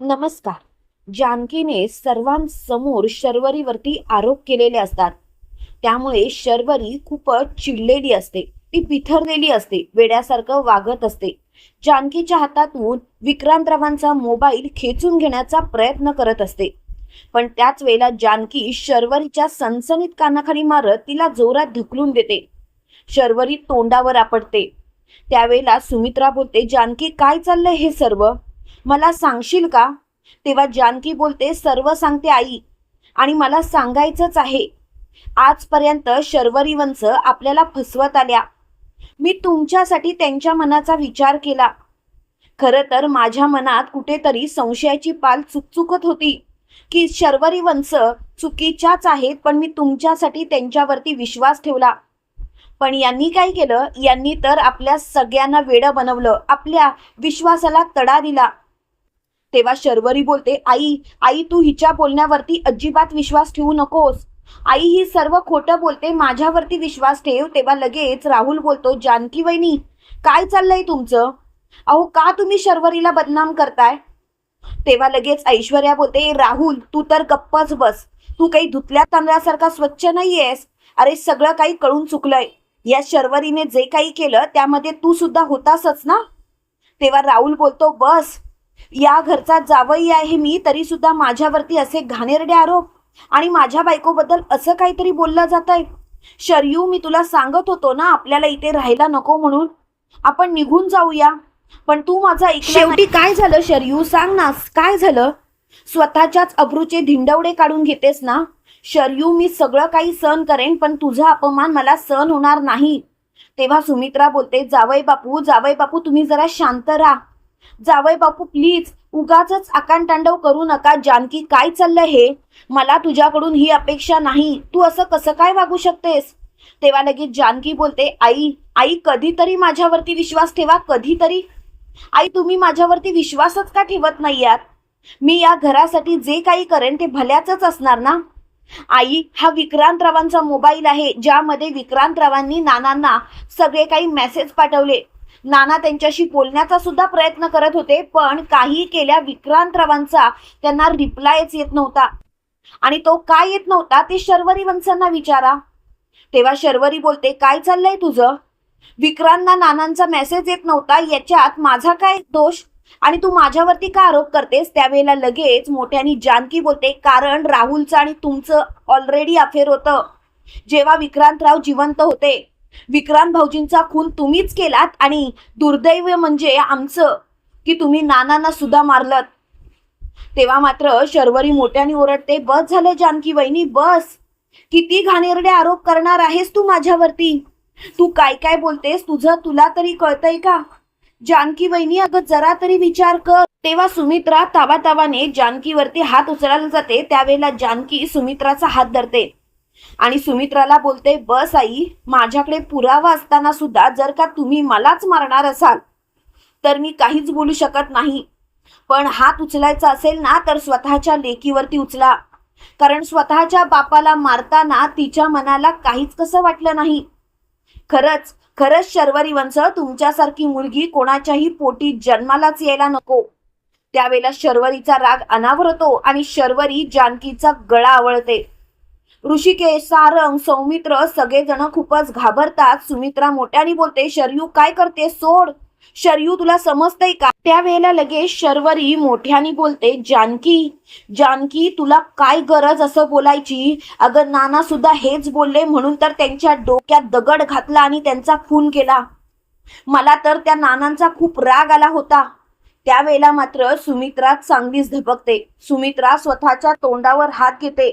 नमस्कार. जानकीने सर्वांसमोर शर्वरीवरती आरोप केलेले असतात. त्यामुळे शर्वरी खूपच चिडलेली असते. ती बिथरलेली असते, वेड्यासारखं वागत असते. जानकीच्या हातातून विक्रांतरावांचा मोबाईल खेचून घेण्याचा प्रयत्न करत असते. पण त्याच वेळेला जानकी शर्वरीच्या सणसणीत कानाखाली मारत तिला जोरात ढकलून देते. शर्वरी तोंडावर आपटते. त्यावेळेला सुमित्रा बोलते, जानकी काय चाललंय हे सर्व, मला सांगशील का? तेव्हा जानकी बोलते, सर्व सांगते आई, आणि मला सांगायचंच आहे. आजपर्यंत शर्वरी वंश आपल्याला फसवत आल्या. मी तुमच्यासाठी त्यांच्या मनाचा विचार केला. खरं तर माझ्या मनात कुठेतरी संशयाची पाल चुकचुकत होती की शर्वरी वंश चुकीच्याच आहेत, पण मी तुमच्यासाठी त्यांच्यावरती विश्वास ठेवला. पण यांनी काय केलं? यांनी तर आपल्या सगळ्यांना वेडं बनवलं, आपल्या विश्वासाला तडा दिला. तेव्हा शर्वरी बोलते, आई आई तू हिच्या बोलण्यावरती अजिबात विश्वास ठेवू नकोस. आई ही सर्व खोटं बोलते, माझ्यावरती विश्वास ठेव. तेव्हा लगेच राहुल बोलतो, जानकी वहिनी काय चाललंय तुमचं? अहो का तुम्ही शर्वरीला बदनाम करताय? तेव्हा लगेच ऐश्वर्या बोलते, राहुल तू तर गप्पच बस. तू काही धुतल्या तांदळासारखा स्वच्छ नाहीयेस. अरे सगळं काही कळून चुकलंय. या शर्वरीने जे काही केलं त्यामध्ये तू सुद्धा होतासच ना? तेव्हा राहुल बोलतो, बस, या घरचा जावई आहे मी, तरी सुद्धा माझ्यावरती असे घाणेरडे आरोप आणि माझ्या बायकोबद्दल असं काहीतरी बोललं जात आहे. शर्यू, मी तुला सांगत होतो ना आपल्याला इथे राहायला नको म्हणून, आपण निघून जाऊया. पण तू माझा ऐकलं. शेवटी काय झालं शर्यू, सांग ना काय झालं? स्वतःच्याच अब्रूचे धिंडवडे काढून घेतेस ना? शर्यू, मी सगळं काही सहन करेन, पण तुझा अपमान मला सहन होणार नाही. तेव्हा सुमित्रा बोलते, जावई बापू तुम्ही जरा शांत राहा. जावई बापू प्लीज, उगाच आकांतांडव करू नका. जानकी काय चाललंय हे? मला तुझ्याकडून ही अपेक्षा नाही. तू असं कसं काय वागू शकतेस? तेव्हा लगेच जानकी बोलते, आई आई कधीतरी माझ्यावरती विश्वास ठेवा, कधीतरी. आई तुम्ही माझ्यावरती विश्वासच का ठेवत नाही यात? मी या घरासाठी जे काही करेन ते भल्याचंच असणार ना? आई, हा विक्रांतरावांचा मोबाईल आहे, ज्यामध्ये विक्रांतरावांनी नानांना सगळे काही मेसेज पाठवले. नाना त्यांच्याशी बोलण्याचा सुद्धा प्रयत्न करत होते, पण काही केल्या विक्रांतरावांचा त्यांना रिप्लायच येत नव्हता. आणि तो काय येत नव्हता ते शर्वरी वंशांना विचारा. तेव्हा शर्वरी बोलते, काय चाललंय तुझं? विक्रांतना नानांचा मेसेज येत नव्हता, याच्यात माझा काय दोष? आणि तू माझ्यावरती का आरोप करतेस? त्यावेळेला लगेच मोठ्यानी जानकी बोलते, कारण राहुलचं आणि तुमचं ऑलरेडी अफेअर होतं. जेव्हा विक्रांतराव जिवंत होते, विक्रांत भाऊजींचा खून तुम्हीच केलात, आणि दुर्दैव म्हणजे आमचं की तुम्ही नानांना सुद्धा मारलत. तेव्हा मात्र शर्वरी मोठ्याने ओरडते, बस झालं जानकी वहिनी, बस. किती घाणेरडे आरोप करणार आहेस तू माझ्यावरती? तू काय काय बोलतेस? तुला तरी कळतंय का? जानकी वहिनी, अगं जरा तरी विचार कर. तेव्हा सुमित्रा तावातावाने जानकीवरती हात उचलायला जाते. त्यावेळेला जानकी सुमित्राचा हात धरते आणि सुमित्राला बोलते, बस आई, माझ्याकडे पुरावा असताना सुद्धा जर का तुम्ही मलाच मारणार असाल तर मी काहीच बोलू शकत नाही. पण हात उचलायचा असेल ना तर स्वतःच्या लेकीवरती उचला, कारण स्वतःच्या बापाला मारताना तिच्या मनाला काहीच कसं वाटलं नाही. खरंच खरंच शर्वरी वंश, तुमच्यासारखी मुलगी कोणाच्याही पोटी जन्मालाच यायला नको. त्यावेळेला शर्वरीचा राग अनावर होतो आणि शर्वरी जानकीचा गळा आवळते. ऋषिकेश, सारंग, सौमित्र सगळेजण खूपच घाबरतात. सुमित्रा मोठ्याने बोलते, शर्यू काय करते? सोड. शर्यू तुला समजतंय का? त्यावेळेला लगेच शर्वरी मोठ्याने बोलते, जानकी जानकी तुला काय गरज असं बोलायची? अगं नाना सुद्धा हेच बोलले, म्हणून तर त्यांच्या डोक्यात दगड घातला आणि त्यांचा खून केला. मला तर त्या नानांचा खूप राग आला होता. त्यावेळेला मात्र सुमित्रा चांगलीच धबकते. सुमित्रा स्वतःच्या तोंडावर हात घेते.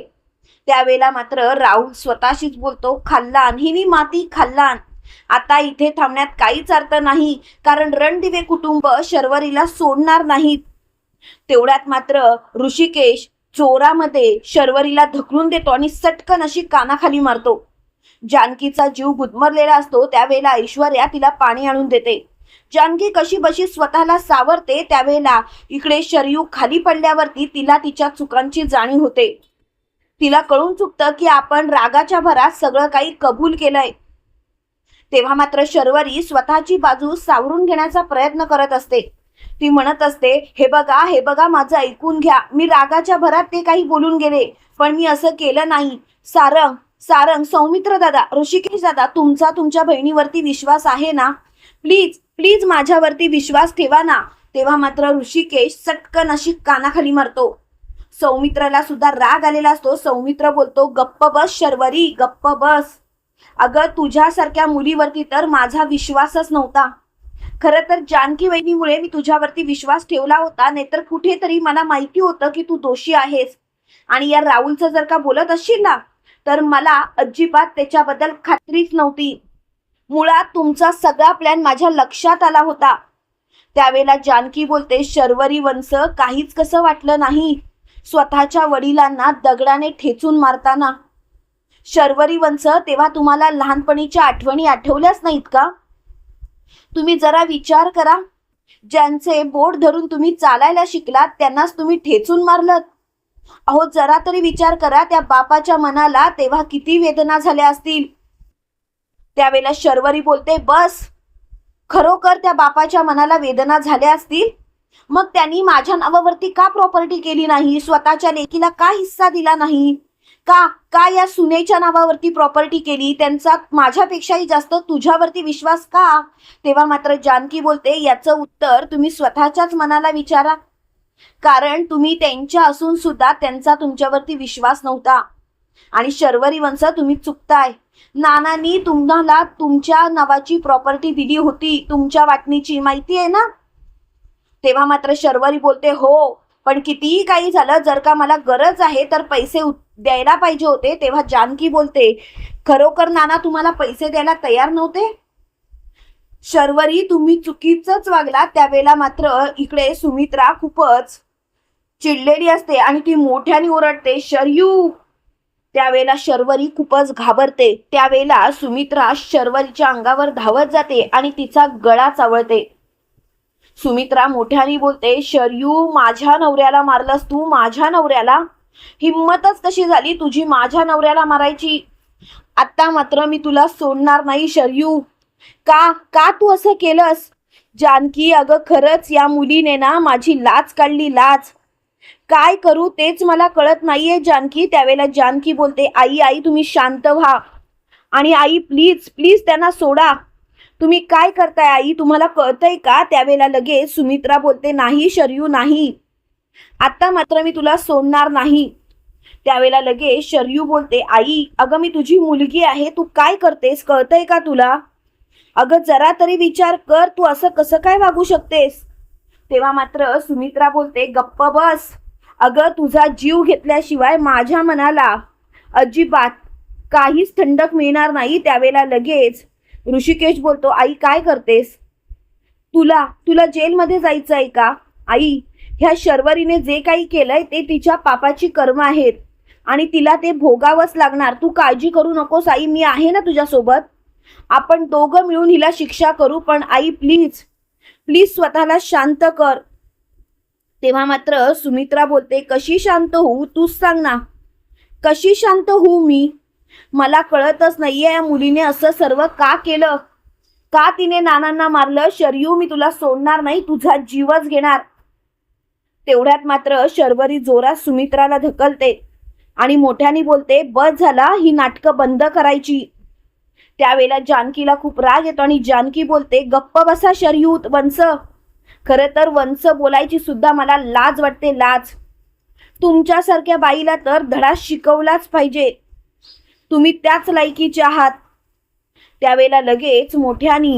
त्यावेळेला मात्र राहुल स्वतःशीच बोलतो, खाल्लान, हिनी माती खाल्लान. आता इथे थांबण्यात काहीच अर्थ नाही, कारण रणदिवे कुटुंब शर्वरीला सोडणार नाहीत. तेवढ्यात मात्र ऋषिकेश चोरामध्ये शर्वरीला ढकलून देतो आणि सटकन अशी कानाखाली मारतो. जानकीचा जीव गुदमरलेला असतो. त्यावेळेला ऐश्वर्या तिला पाणी आणून देते. जानकी कशी बशी स्वतःला सावरते. त्यावेळेला इकडे शर्यू खाली पडल्यावरती तिला तिच्या चुकांची जाणीव होते. तिला कळून चुकतं की आपण रागाच्या भरात सगळं काही कबूल केलंय. तेव्हा मात्र शर्वरी स्वतःची बाजू सावरून घेण्याचा प्रयत्न करत असते. ती म्हणत असते, हे बघा माझं ऐकून घ्या, मी रागाच्या भरात ते काही बोलून गेले, पण मी असं केलं नाही. सारंग सारंग सौमित्र दादा, ऋषिकेश दादा, तुमचा तुमच्या बहिणीवरती विश्वास आहे ना? प्लीज प्लीज माझ्यावरती विश्वास ठेवा ना. तेव्हा मात्र ऋषिकेश चटकन अशी कानाखाली मारतो. सौमित्राला सुद्धा राग आलेला असतो. सौमित्र बोलतो, गप्प बस शर्वरी, गप्प बस. अगं तुझ्यासारख्या मुलीवरती तर माझा विश्वासच नव्हता. खरं तर जानकी वहिनीमुळे मी तुझ्यावरती विश्वास ठेवला होता, नाहीतर कुठेतरी मला माहिती होतं की तू दोषी आहेस. आणि या राहुलचं जर का बोलत असशील ना, तर मला अजिबात त्याच्याबद्दल खात्रीच नव्हती. मुळात तुमचा सगळा प्लॅन माझ्या लक्षात आला होता. त्यावेळेला जानकी बोलते, शर्वरी वंश, काहीच कसं वाटलं नाही स्वतःच्या वडिलांना दगडाने ठेचून मारताना? शर्वरी वंश, तेव्हा तुम्हाला लहानपणीच्या आठवणी आठवल्याच नाहीत का? तुम्ही जरा विचार करा. ज्यांचे बोट धरून तुम्ही चालायला शिकलात त्यांनाच तुम्ही ठेचून मारलत. अहो जरा तरी विचार करा, त्या बापाच्या मनाला तेव्हा किती वेदना झाल्या असतील. त्यावेळेला शर्वरी बोलते, बस. खरोखर त्या बापाच्या मनाला वेदना झाल्या असतील, मग त्यांनी माझ्या नावावरती का प्रॉपर्टी केली नाही? स्वतःच्या लेकीला का हिस्सा दिला नाही? का का या सुनेच्या नावावरती प्रॉपर्टी केली? त्यांचा माझ्यापेक्षाही जास्त तुझ्यावरती विश्वास का? तेव्हा मात्र जानकी बोलते, याचं उत्तर तुम्ही स्वतःच्याच मनाला विचारा. कारण तुम्ही त्यांच्या असून सुद्धा त्यांचा तुमच्यावरती विश्वास नव्हता. आणि शर्वरी वंश, तुम्ही चुकताय. नानांनी तुम्हाला तुमच्या नावाची प्रॉपर्टी दिली होती, तुमच्या वाटणीची, माहिती आहे ना? तेव्हा मात्र शर्वरी बोलते, हो, पण कितीही काही झालं, जर का मला गरज आहे तर पैसे द्यायला पाहिजे होते. तेव्हा जानकी बोलते, खरोखर नाना तुम्हाला पैसे द्यायला तयार नव्हते? शर्वरी, तुम्ही चुकीचंच वागला. त्यावेळेला मात्र इकडे सुमित्रा खूपच चिडलेली असते आणि ती मोठ्याने ओरडते, शर्यू. त्यावेळेला शर्वरी खूपच घाबरते. त्यावेळेला सुमित्रा शर्वरीच्या अंगावर धावत जाते आणि तिचा गळा चावळते. सुमित्रा मोठ्याने बोलते, शर्यू, माझ्या नवऱ्याला मारलंस तू, माझ्या नवऱ्याला? हिम्मतच कशी झाली तुझी माझ्या नवऱ्याला मारायची? आता मात्र मी तुला सोडणार नाही शर्यू. का का तू असं केलंस? जानकी, अगं खरंच या मुलीने ना माझी लाज काढली, लाज. काय करू तेच मला कळत नाहीये जानकी. त्यावेळेला जानकी बोलते, आई आई तुम्ही शांत व्हा. आणि आई प्लीज प्लीज त्यांना सोडा. तुम्ही काय करताय आई, तुम्हाला कळतंय का? त्यावेळेला लगेच सुमित्रा बोलते, नाही शर्यू, नाही, आता मात्र मी तुला सोडणार नाही. त्यावेळेला लगेच शर्यू बोलते, आई अगं मी तुझी मुलगी आहे, तू काय करतेस, कळतंय का तुला? अगं जरा तरी विचार कर, तू असं कसं काय वागू शकतेस? तेव्हा मात्र सुमित्रा बोलते, गप्प बस. अगं तुझा जीव घेतल्याशिवाय माझ्या मनाला अजिबात काहीच थंडक मिळणार नाही. त्यावेळेला लगेच ऋषिकेश बोलतो, आई काय करतेस? तुला तुला जेलमध्ये जायचं आहे का? आई, ह्या शर्वरीने जे काही केलंय ते तिच्या पापाची कर्म आहेत आणि तिला ते भोगावंच लागणार. तू काळजी करू नकोस आई, मी आहे ना तुझ्यासोबत. आपण दोघं मिळून हिला शिक्षा करू. पण आई प्लीज प्लीज स्वतःला शांत कर. तेव्हा मात्र सुमित्रा बोलते, कशी शांत होऊ तूच सांग ना, कशी शांत होऊ मी? मला कळतच नाहीये या मुलीने असं सर्व का केलं, का तिने नानांना मारलं. शर्यू, मी तुला सोडणार नाही, तुझा जीवच घेणार. तेवढ्यात मात्र शर्वरी जोरात सुमित्राला ढकलते आणि मोठ्याने बोलते, बस झाला, ही नाटकं बंद करायची. त्यावेळेला जानकीला खूप राग येतो आणि जानकी बोलते, गप्प बसा शर्यू वंश. खरं तर वंश बोलायची सुद्धा मला लाज वाटते, लाज. तुमच्यासारख्या बाईला तर धडा शिकवलाच पाहिजे, तुम्ही त्याच लायकीचे आहात. त्यावेळेला लगेच मोठ्यानी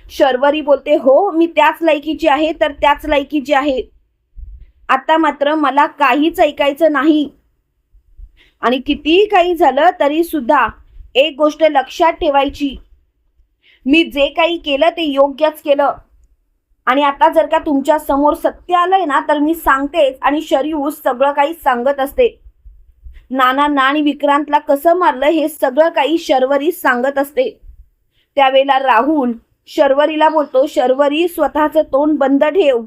शर्वरी बोलते, हो मी त्याच लायकीची आहे, तर त्याच लायकीची आहे. आता मात्र मला काहीच ऐकायचं नाही. आणि कितीही काही झालं तरी सुद्धा एक गोष्ट लक्षात ठेवायची, मी जे काही केलं ते योग्यच केलं. आणि आता जर का तुमच्या समोर सत्य आलंय ना, तर मी सांगतेच. आणि शर्यू सगळं काही सांगत असते. नाना आणि विक्रांतला कसं मारलं हे सगळं काही शर्वरी सांगत असते. त्यावेळेला राहुल शर्वरीला बोलतो, शर्वरी स्वतःचं तोंड बंद ठेव,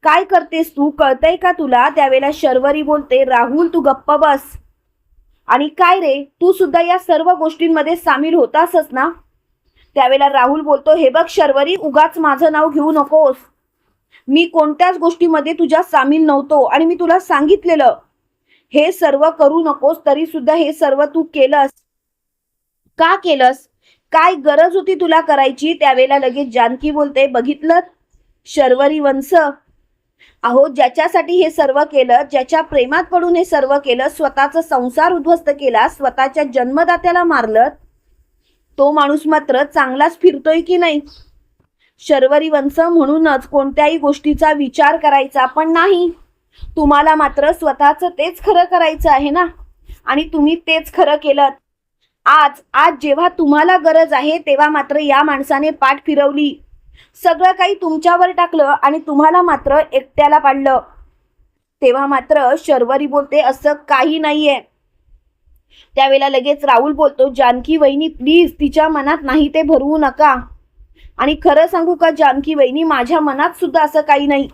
काय करतेस तू, कळतंय का तुला? त्यावेळेला शर्वरी बोलते, राहुल तू गप्प बस. आणि काय रे, तू सुद्धा या सर्व गोष्टींमध्ये सामील होतासच ना? त्यावेळेला राहुल बोलतो, हे बघ शर्वरी, उगाच माझं नाव घेऊ नकोस. मी कोणत्याच गोष्टीमध्ये तुझ्या सामील नव्हतो आणि मी तुला सांगितलेलं हे सर्व करू नकोस, तरी सुद्धा हे सर्व तू केलंस. का केलंस? काय गरज होती तुला करायची? त्यावेळेला लगेच जानकी बोलते, बघितलं शर्वरी वंश, अहो ज्याच्यासाठी हे सर्व केलं, ज्याच्या प्रेमात पडून हे सर्व केलं, स्वतःचा संसार उद्ध्वस्त केला, स्वतःच्या जन्मदात्याला मारलं, तो माणूस मात्र चांगलाच फिरतोय की नाही? शर्वरी वंश, म्हणूनच कोणत्याही गोष्टीचा विचार करायचा पण नाही. तुम्हाला मात्र स्वतःचं तेच खरं करायचं आहे ना, आणि तुम्ही तेच खरं केलं. आज आज जेव्हा तुम्हाला गरज आहे तेव्हा मात्र या माणसाने पाठ फिरवली, सगळं काही तुमच्यावर टाकलं आणि तुम्हाला मात्र एकट्याला पाडलं. तेव्हा मात्र शर्वरी बोलते, असं काही नाहीये. त्यावेळेला लगेच राहुल बोलतो, जानकी वहिनी प्लीज तिच्या मनात नाही ते भरवू नका. आणि खरं सांगू का जानकी वहिनी, माझ्या मनात सुद्धा असं काही नाही.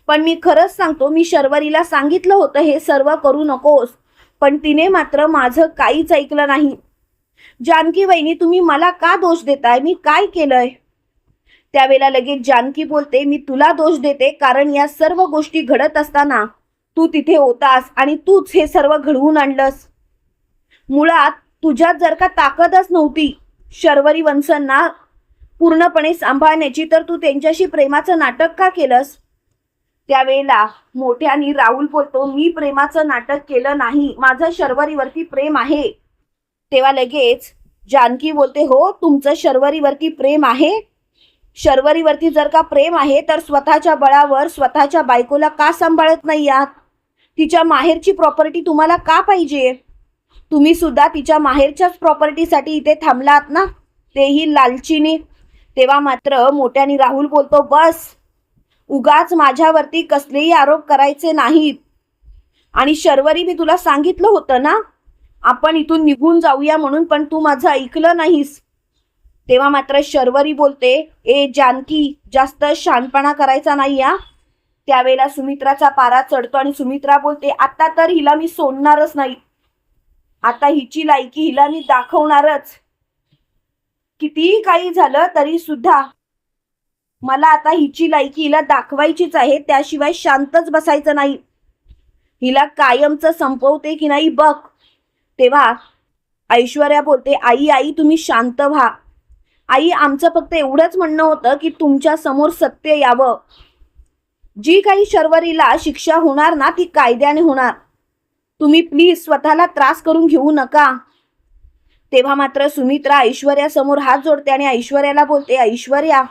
पण मी खरंच सांगतो, मी शर्वरीला सांगितलं होतं हे सर्व करू नकोस, पण तिने मात्र माझं काहीच ऐकलं नाही. जानकी वहिनी, तुम्ही मला का दोष देताय? मी काय केलंय? त्यावेळेला लगेच जानकी बोलते, मी तुला दोष देते कारण या सर्व गोष्टी घडत असताना तू तिथे होतास आणि तूच हे सर्व घडवून आणलंस. मुळात तुझ्यात जर का ताकदच नव्हती शर्वरी वंशांना पूर्णपणे सांभाळण्याची, तर तू त्यांच्याशी प्रेमाचं नाटक का केलंस? त्यावेळेला मोठ्याने राहुल बोलतो, मी प्रेमाचं नाटक केलं नाही, माझं शर्वरीवरती प्रेम आहे. तेव्हा लगेच जानकी बोलते, हो तुमचं शर्वरीवरती प्रेम आहे. शर्वरीवरती जर का प्रेम आहे तर स्वतःच्या बळावर स्वतःच्या बायकोला का सांभाळत नाही आहात? तिच्या माहेरची प्रॉपर्टी तुम्हाला का पाहिजे? तुम्ही सुद्धा तिच्या माहेरच्याच प्रॉपर्टीसाठी इथे थांबलात ना, तेही लालचीने. तेव्हा मात्र मोठ्याने राहुल बोलतो, बस, उगाच माझ्यावरती कसलेही आरोप करायचे नाहीत. आणि शर्वरी, मी तुला सांगितलं होतं ना आपण इथून निघून जाऊया म्हणून, पण तू माझं ऐकलं नाहीस. तेव्हा मात्र शर्वरी बोलते, ए जानकी, जास्त शहाणपणा करायचा नाही या. त्यावेळेला सुमित्राचा पारा चढतो आणि सुमित्रा बोलते, आता तर हिला मी सोडणारच नाही, आता हिची लायकी हिला मी दाखवणारच. कितीही काही झालं तरी सुद्धा मला आता हिची लायकी हिला दाखवायचीच आहे, त्याशिवाय शांतच बसायचं नाही. हिला कायमचं संपवते की नाही बघ. तेव्हा ऐश्वर्या बोलते, आई आई तुम्ही शांत व्हा. आई, आमचं फक्त एवढंच म्हणणं होतं की तुमच्या समोर सत्य यावं. जी काही शर्वरीला शिक्षा होणार ना ती कायद्याने होणार. तुम्ही प्लीज स्वतःला त्रास करून घेऊ नका. तेव्हा मात्र सुमित्रा ऐश्वर्या समोर हात जोडते आणि ऐश्वर्याला बोलते, ऐश्वर्या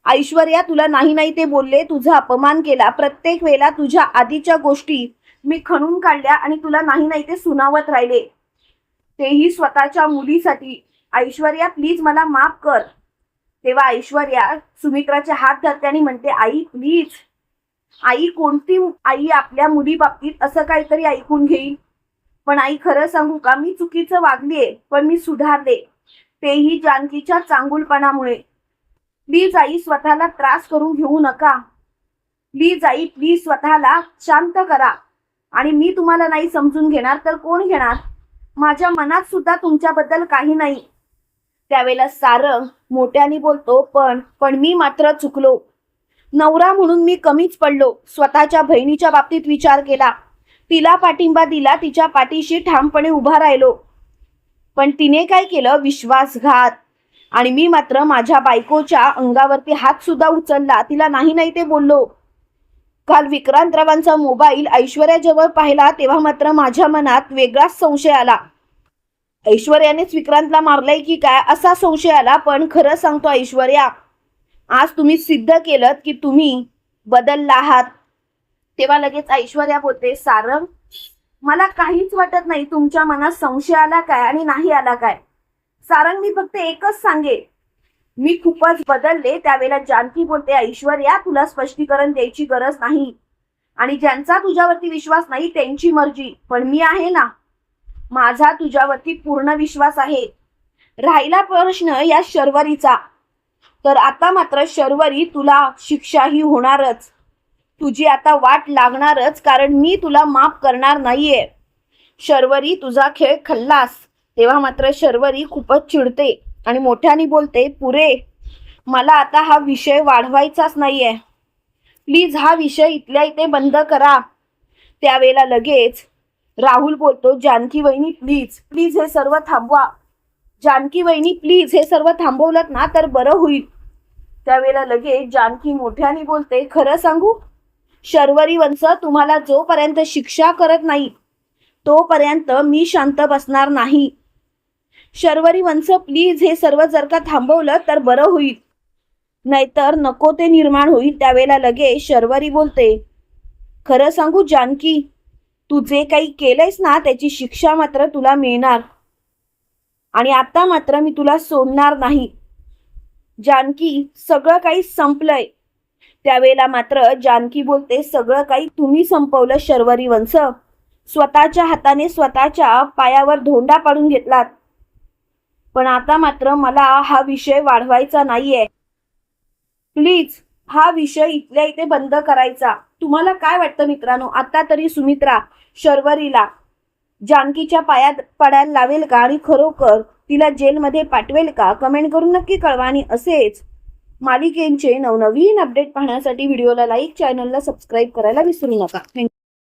ऐश्वर्या, तुला नाही नाही ते बोलले, तुझा अपमान केला, प्रत्येक वेळेला तुझ्या आधीच्या गोष्टी मी खणून काढल्या आणि तुला नाही नाही ते सुनावत राहिले, तेही स्वतःच्या मुलीसाठी. ऐश्वर्या प्लीज मला माफ कर. तेव्हा ऐश्वर्या सुमित्राचे हात धरते आणि म्हणते, आई प्लीज. आई, कोणती आई आपल्या मुली बाबतीत असं काहीतरी ऐकून घेईल? पण आई खरं सांगू का, मी चुकीचं वागलीये पण मी सुधारले, तेही जानकीच्या चांगुलपणामुळे. प्लीज आई, स्वतःला त्रास करून घेऊ नका. प्लीज आई, प्लीज स्वतःला शांत करा. आणि मी तुम्हाला नाही समजून घेणार तर कोण घेणार? माझ्या मनात सुद्धा तुमच्याबद्दल काही नाही. त्यावेळेला सारंग मोठ्याने बोलतो, पण मी मात्र चुकलो. नवरा म्हणून मी कमीच पडलो. स्वतःच्या बहिणीच्या बाबतीत विचार केला, तिला पाठिंबा दिला, तिच्या पाठीशी ठामपणे उभा राहिलो. पण तिने काय केलं? विश्वासघात. आणि मी मात्र माझ्या बायकोच्या अंगावरती हात सुद्धा उचलला, तिला नाही नाही ते बोललो. काल विक्रांतरावांचा मोबाईल ऐश्वर्याजवळ पाहिला तेव्हा मात्र माझ्या मनात वेगळाच संशय आला. ऐश्वर्यानेच विक्रांतला मारलंय की काय असा संशय आला. पण खरं सांगतो ऐश्वर्या, आज तुम्ही सिद्ध केलं की तुम्ही बदलला आहात. तेव्हा लगेच ऐश्वर्या बोलते, सारंग, मला काहीच वाटत नाही तुमच्या मनात संशय आला काय आणि नाही आला काय. सारंग, मी फक्त एकच सांगे, मी खूपच बदलले. त्यावेळेला जानकी बोलते, ऐश्वर्या, तुला स्पष्टीकरण द्यायची गरज नाही आणि ज्यांचा तुझ्यावरती विश्वास नाही त्यांची मर्जी, पण मी आहे ना, माझा तुझ्यावरती पूर्ण विश्वास आहे. राहिला प्रश्न या शर्वरीचा, तर आता मात्र शर्वरी तुला शिक्षाही होणारच, तुझी आता वाट लागणारच, कारण मी तुला माफ करणार नाहीये. शर्वरी, तुझा खेळ खल्लास. तेव्हा मात्र शर्वरी खूपच चिडते आणि मोठ्याने बोलते, पुरे, मला आता हा विषय वाढवायचाच नाहीये. प्लीज हा विषय इथल्या इथे बंद करा. त्यावेळेला लगेच राहुल बोलतो, जानकी वहिनी प्लीज प्लीज हे सर्व थांबवा. जानकी वहिनी प्लीज हे सर्व थांबवलं ना तर बरं होईल. त्यावेळेला लगेच जानकी मोठ्याने बोलते, खरं सांगू शर्वरी वंश तुम्हाला जोपर्यंत शिक्षा करत नाही तोपर्यंत मी शांत बसणार नाही. शर्वरी वंश प्लीज हे सर्व जर का थांबवलं तर बरं होईल, नाहीतर नको ते निर्माण होईल. त्यावेळेला लगेच शर्वरी बोलते, खरं सांगू जानकी तू जे काही केलंयस ना त्याची शिक्षा मात्र तुला मिळणार आणि आता मात्र मी तुला सोडणार नाही. जानकी सगळं काही संपलंय. त्यावेळेला मात्र जानकी बोलते, सगळं काही तुम्ही संपवलं शर्वरी वंश. स्वतःच्या हाताने स्वतःच्या पायावर धोंडा पाडून घेतलात. पण आता मात्र मला हा विषय वाढवायचा नाहीये. प्लीज हा विषय इथल्या इथे बंद करायचा. तुम्हाला काय वाटतं मित्रांनो, आता तरी सुमित्रा शर्वरीला जानकीच्या पायात पडायला लावेल का आणि खरोखर तिला जेलमध्ये पाठवेल का? कमेंट करून नक्की कळवा. आणि असेच मालिकेंचे नवनवीन अपडेट पाहण्यासाठी व्हिडिओला लाईक, चॅनलला सबस्क्राईब करायला विसरू नका. थँक्यू.